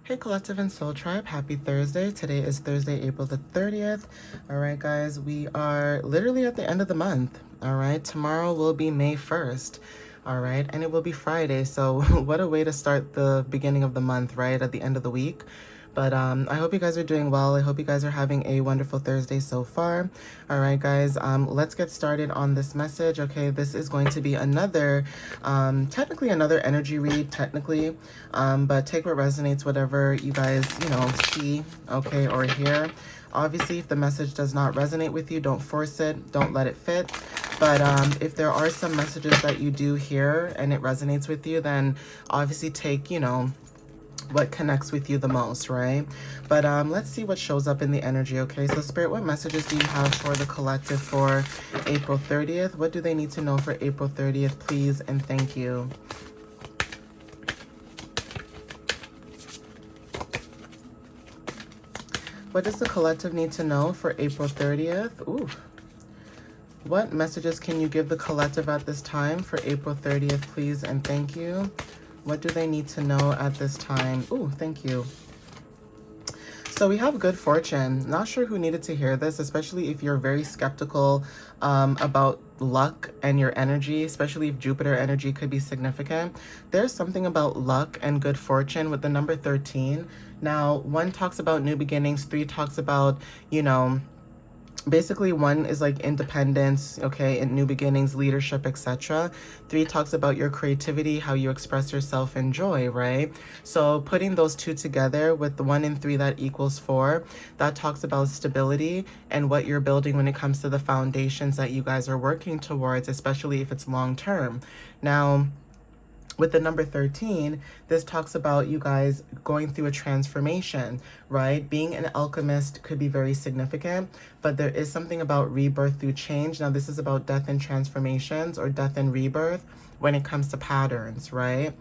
Hey Collective and Soul Tribe, happy Thursday. Today is Thursday, April the 30th. All right, guys, we are literally at the end of the month. All right, tomorrow will be May 1st. All right, and it will be Friday. So what a way to start the beginning of the month, right? At the end of the week. But I hope you guys are doing well. I hope you guys are having a wonderful Thursday so far. All right, guys, let's get started on this message. Okay, this is going to be another, technically another energy read, technically, but take what resonates, whatever you guys, see, okay, or hear. Obviously, if the message does not resonate with you, don't force it. Don't let it fit. But if there are some messages that you do hear and it resonates with you, then obviously take, what connects with you the most, right? But let's see what shows up in the energy, okay? So Spirit, what messages do you have for the collective for April 30th? What do they need to know for April 30th, please? And thank you. What does the collective need to know for April 30th? Ooh. What messages can you give the collective at this time for April 30th, please? And thank you. What do they need to know at this time? Ooh, thank you. So we have good fortune. Not sure who needed to hear this, especially if you're very skeptical about luck and your energy, especially if Jupiter energy could be significant. There's something about luck and good fortune with the number 13. Now, 1 talks about new beginnings, 3 talks about, basically 1 is like independence, okay, and new beginnings, leadership, etc. 3 talks about your creativity, how you express yourself and joy, right? So putting those 2 together with the 1 and 3, that equals 4. That talks about stability and what you're building when it comes to the foundations that you guys are working towards, especially if it's long term. Now, with the number 13, this talks about you guys going through a transformation, right? Being an alchemist could be very significant, but there is something about rebirth through change. Now, this is about death and transformations, or death and rebirth when it comes to patterns, right?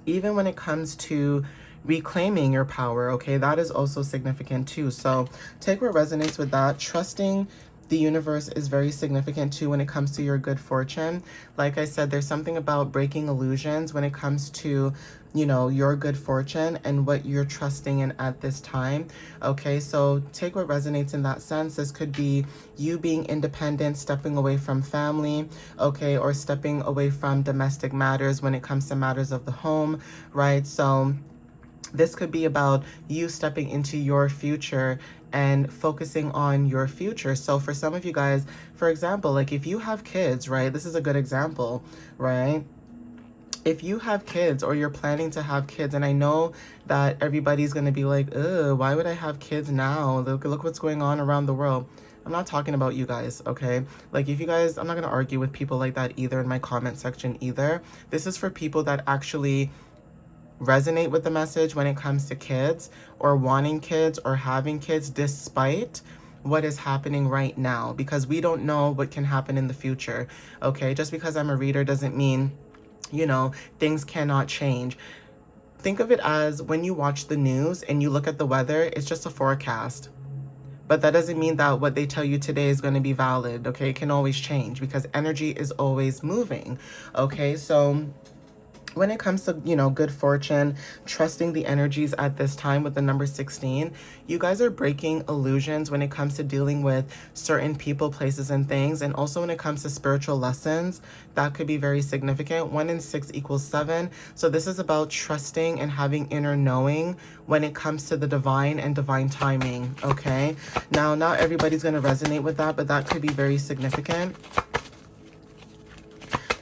Even when it comes to reclaiming your power, okay, that is also significant too. So take what resonates with that. Trusting the universe is very significant too when it comes to your good fortune. Like I said, there's something about breaking illusions when it comes to, your good fortune and what you're trusting in at this time. Okay, so take what resonates in that sense. This could be you being independent, stepping away from family, okay, or stepping away from domestic matters when it comes to matters of the home, right? So this could be about you stepping into your future and focusing on your future. So for some of you guys, for example, like if you have kids, right? This is a good example, right? If you have kids or you're planning to have kids, and I know that everybody's going to be like, ugh, why would I have kids now? Look what's going on around the world. I'm not talking about you guys, okay? Like if you guys, I'm not going to argue with people like that either in my comment section either. This is for people that actually resonate with the message when it comes to kids or wanting kids or having kids despite what is happening right now, because we don't know what can happen in the future, okay? Just because I'm a reader doesn't mean, things cannot change. Think of it as when you watch the news and you look at the weather, it's just a forecast. But that doesn't mean that what they tell you today is going to be valid, okay? It can always change because energy is always moving, okay? So when it comes to, good fortune, trusting the energies at this time with the number 16, you guys are breaking illusions when it comes to dealing with certain people, places, and things. And also when it comes to spiritual lessons, that could be very significant. 1 and 6 equals 7. So this is about trusting and having inner knowing when it comes to the divine and divine timing, okay? Now, not everybody's going to resonate with that, but that could be very significant.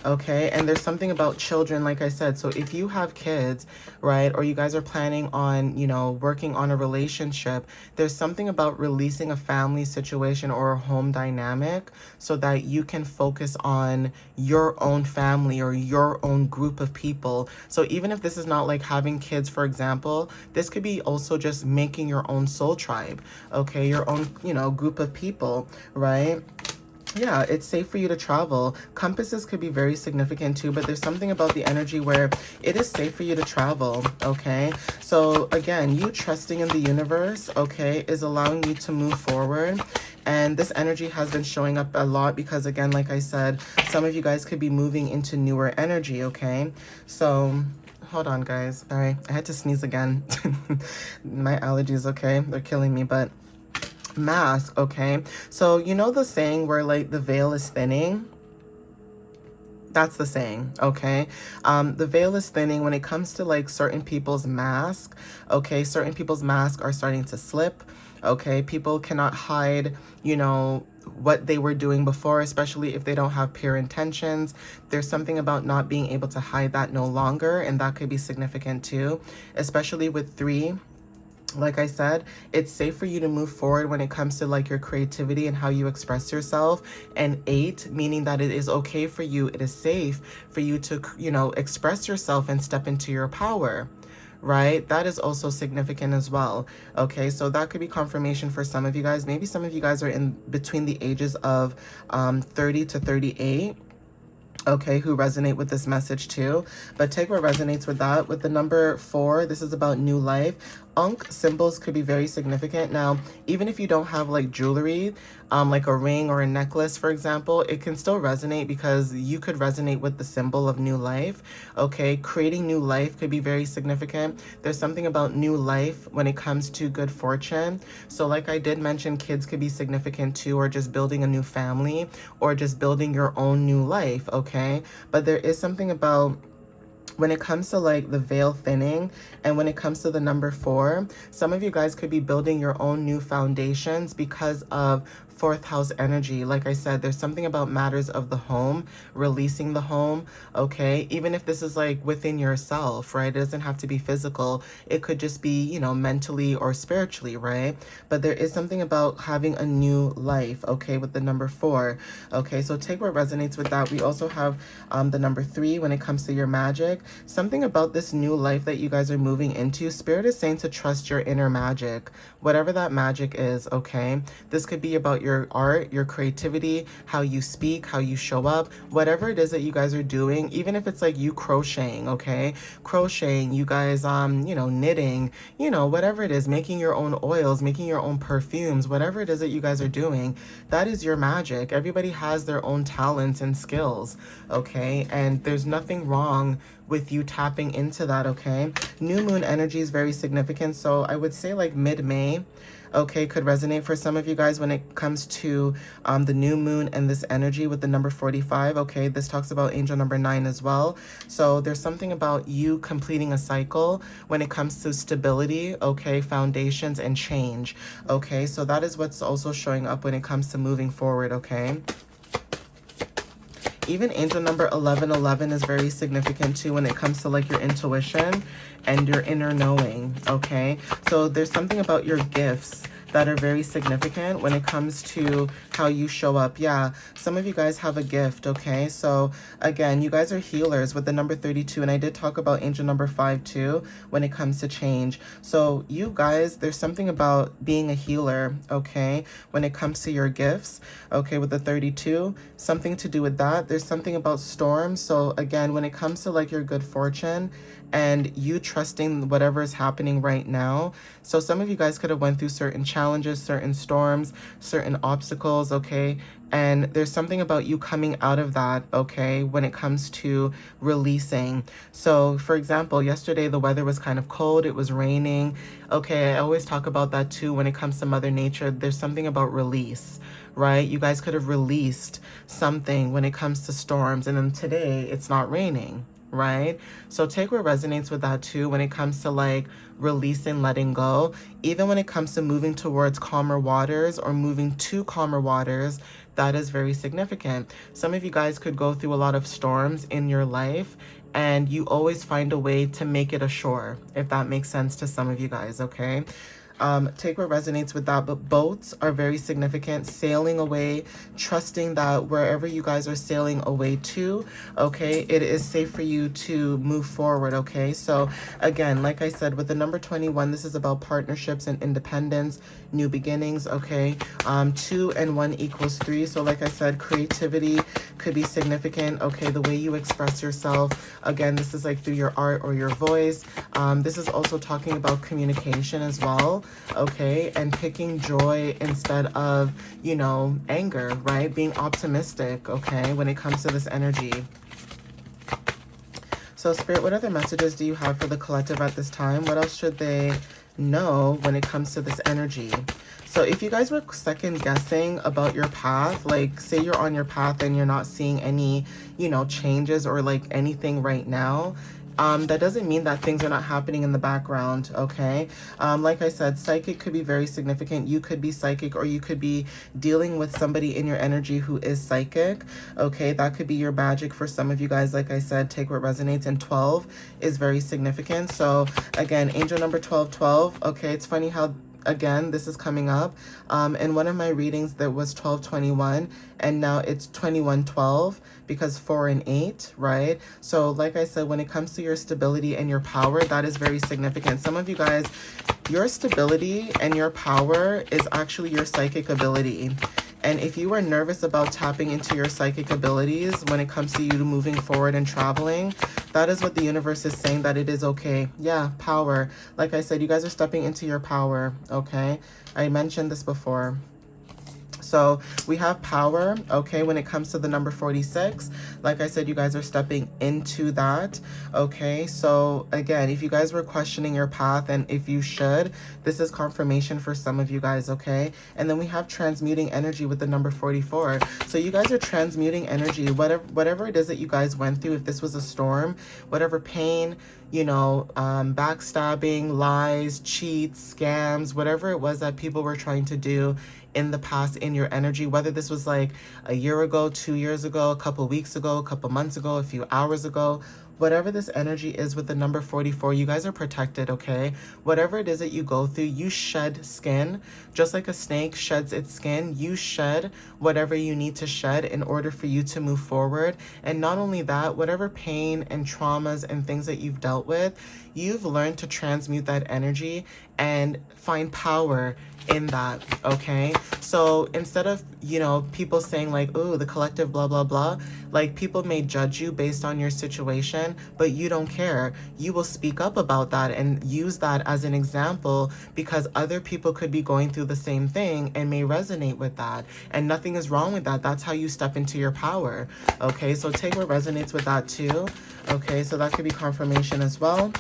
Okay, and there's something about children, like I said. So if you have kids, right, or you guys are planning on, working on a relationship, there's something about releasing a family situation or a home dynamic so that you can focus on your own family or your own group of people. So even if this is not like having kids, for example, this could be also just making your own soul tribe, okay, your own, group of people, right? Yeah, it's safe for you to travel. Compasses could be very significant too, but there's something about the energy where it is safe for you to travel, okay? So again, you trusting in the universe, okay, is allowing you to move forward. And this energy has been showing up a lot because, again, like I said, some of you guys could be moving into newer energy, okay? So hold on, guys. Sorry, I had to sneeze again. My allergies, okay? They're killing me, but mask, okay? So, you know the saying where, like, the veil is thinning? That's the saying, okay? The veil is thinning when it comes to, like, certain people's mask, okay? Certain people's masks are starting to slip, okay? People cannot hide, you know, what they were doing before, especially if they don't have pure intentions. There's something about not being able to hide that no longer, and that could be significant too, especially with 3. Like I said, it's safe for you to move forward when it comes to like your creativity and how you express yourself. And 8, meaning that it is okay for you, it is safe for you to, you know, express yourself and step into your power, right? That is also significant as well. Okay, so that could be confirmation for some of you guys. Maybe some of you guys are in between the ages of 30 to 38. Okay, who resonate with this message too. But take what resonates with that. With the number 4, this is about new life. Ankh symbols could be very significant. Now, even if you don't have like jewelry, like a ring or a necklace, for example, it can still resonate because you could resonate with the symbol of new life. Okay, creating new life could be very significant. There's something about new life when it comes to good fortune. So like I did mention, kids could be significant too, or just building a new family, or just building your own new life, okay? But there is something about when it comes to like the veil thinning, and when it comes to the number 4, some of you guys could be building your own new foundations because of 4th house energy. Like I said, there's something about matters of the home, releasing the home, okay? Even if this is like within yourself, right? It doesn't have to be physical. It could just be, you know, mentally or spiritually, right? But there is something about having a new life, okay, with the number 4. Okay, so take what resonates with that. We also have the number 3 when it comes to your magic. Something about this new life that you guys are moving into, Spirit is saying to trust your inner magic, whatever that magic is, okay? This could be about your art, your creativity, how you speak, how you show up, whatever it is that you guys are doing, even if it's like you crocheting, okay? Crocheting, you guys, you know, knitting, you know, whatever it is, making your own oils, making your own perfumes, whatever it is that you guys are doing, that is your magic. Everybody has their own talents and skills, okay? And there's nothing wrong with you tapping into that, okay? New moon energy is very significant. So I would say like mid-May, okay, could resonate for some of you guys when it comes to the new moon and this energy with the number 45, okay? This talks about angel number 9 as well. So there's something about you completing a cycle when it comes to stability, okay, foundations and change, okay? So that is what's also showing up when it comes to moving forward, okay? Even angel number 1111 is very significant too when it comes to like your intuition and your inner knowing, okay? So there's something about your gifts that are very significant when it comes to how you show up. Yeah, some of you guys have a gift, okay? So again, you guys are healers with the number 32, and I did talk about angel number 5 too when it comes to change. So you guys, there's something about being a healer, okay, when it comes to your gifts, okay, with the 32, something to do with that. There's something about storms. So again, when it comes to like your good fortune and you trusting whatever is happening right now. So some of you guys could have went through certain challenges, certain storms, certain obstacles, okay? And there's something about you coming out of that, okay, when it comes to releasing. So for example, yesterday the weather was kind of cold, it was raining. Okay, I always talk about that too when it comes to Mother Nature. There's something about release, right? You guys could have released something when it comes to storms, and then today it's not raining, right? So take what resonates with that too when it comes to like releasing, letting go. Even when it comes to moving towards calmer waters or moving to calmer waters, that is very significant. Some of you guys could go through a lot of storms in your life, and you always find a way to make it ashore, if that makes sense to some of you guys, okay? Take what resonates with that. But boats are very significant. Sailing away, trusting that wherever you guys are sailing away to, okay, it is safe for you to move forward, okay? So again, like I said, with the number 21, this is about partnerships and independence, new beginnings, okay? 2 and 1 equals 3. So like I said, creativity could be significant, okay? The way you express yourself. Again, this is like through your art or your voice. This is also talking about communication as well, okay? And picking joy instead of, you know, anger, right? Being optimistic, okay? When it comes to this energy. So So Spirit, what other messages do you have for the collective at this time? What else should they know when it comes to this energy? So if you guys were second guessing about your path, like say you're on your path and you're not seeing any, you know, changes or like anything right now, that doesn't mean that things are not happening in the background, okay? Like I said, psychic could be very significant. You could be psychic, or you could be dealing with somebody in your energy who is psychic, okay? That could be your magic for some of you guys. Like I said, take what resonates, and 12 is very significant. So again, angel number 1212, okay? It's funny how again this is coming up in one of my readings that was 1221, and now it's 2112 because 4 and 8, right? So like I said, when it comes to your stability and your power, that is very significant. Some of you guys, your stability and your power is actually your psychic ability. And if you are nervous about tapping into your psychic abilities when it comes to you moving forward and traveling, that is what the universe is saying, that it is okay. Yeah, power. Like I said, you guys are stepping into your power, okay? I mentioned this before. So we have power, okay, when it comes to the number 46. Like I said, you guys are stepping into that, okay? So again, if you guys were questioning your path, and if you should, this is confirmation for some of you guys, okay? And then we have transmuting energy with the number 44. So you guys are transmuting energy, whatever it is that you guys went through. If this was a storm, whatever pain, you know, backstabbing, lies, cheats, scams, whatever it was that people were trying to do in the past in your energy, whether this was like a year ago, 2 years ago, a couple weeks ago, a couple months ago, a few hours ago, whatever this energy is with the number 44, you guys are protected, okay? Whatever it is that you go through, you shed skin. Just like a snake sheds its skin, you shed whatever you need to shed in order for you to move forward. And not only that, whatever pain and traumas and things that you've dealt with, you've learned to transmute that energy and find power in that, okay? So instead of, you know, people saying like, oh, the collective blah blah blah, like people may judge you based on your situation, but you don't care. You will speak up about that and use that as an example, because other people could be going through the same thing and may resonate with that, and nothing is wrong with that. That's how you step into your power, okay? So take what resonates with that too, okay? So that could be confirmation as well.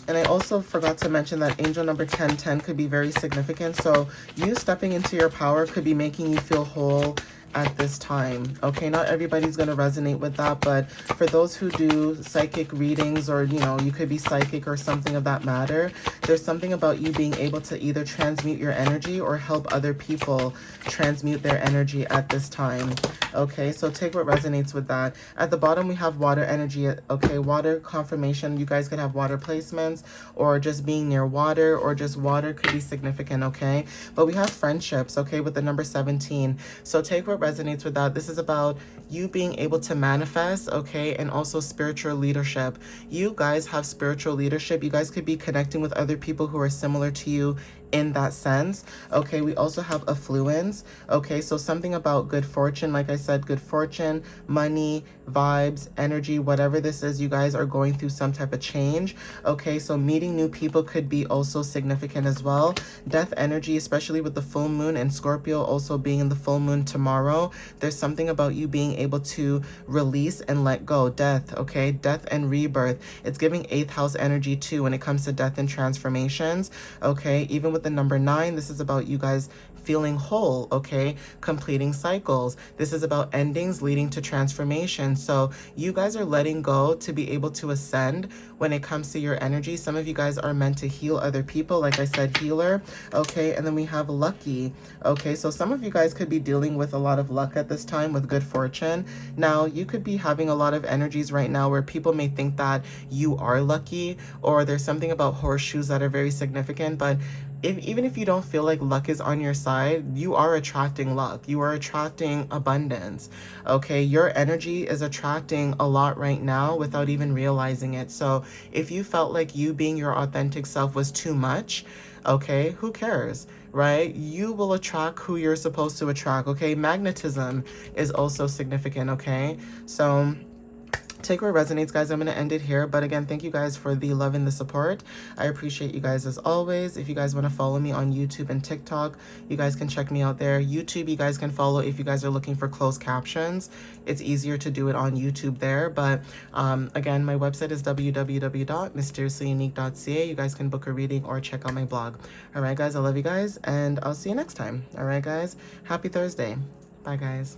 And I also forgot to mention that angel number 1010 could be very significant. So you stepping into your power could be making you feel whole at this time, okay? Not everybody's going to resonate with that, but for those who do psychic readings, or, you know, you could be psychic or something of that matter, there's something about you being able to either transmute your energy or help other people transmute their energy at this time, okay? So take what resonates with that. At the bottom, we have water energy, okay? Water confirmation. You guys could have water placements, or just being near water, or just water could be significant, okay? But we have friendships, okay, with the number 17. So take what resonates with that. This is about you being able to manifest, okay, and also spiritual leadership. You guys have spiritual leadership. You guys could be connecting with other people who are similar to you in that sense, okay? We also have affluence, okay? So something about good fortune. Like I said, good fortune, money, vibes, energy, whatever this is, you guys are going through some type of change, okay? So meeting new people could be also significant as well. Death energy, especially with the full moon and Scorpio also being in the full moon tomorrow, there's something about you being able to release and let go. Death, okay? Death and rebirth. It's giving 8th house energy too when it comes to death and transformations, okay? Even with the number 9, this is about you guys feeling whole, okay? Completing cycles. This is about endings leading to transformation. So you guys are letting go to be able to ascend when it comes to your energy. Some of you guys are meant to heal other people. Like I said, healer, okay? And then we have lucky, okay? So some of you guys could be dealing with a lot of luck at this time with good fortune. Now, you could be having a lot of energies right now where people may think that you are lucky, or there's something about horseshoes that are very significant, but even if you don't feel like luck is on your side, you are attracting luck. You are attracting abundance, okay? Your energy is attracting a lot right now without even realizing it. So if you felt like you being your authentic self was too much, okay, who cares, right? You will attract who you're supposed to attract, okay? Magnetism is also significant, okay? So take what resonates, guys. I'm going to end it here. But again, thank you guys for the love and the support. I appreciate you guys as always. If you guys want to follow me on YouTube and TikTok, you guys can check me out there. YouTube, you guys can follow if you guys are looking for closed captions. It's easier to do it on YouTube there. But again, my website is www.mysteriouslyunique.ca. You guys can book a reading or check out my blog. All right, guys, I love you guys, and I'll see you next time. All right, guys, happy Thursday. Bye, guys.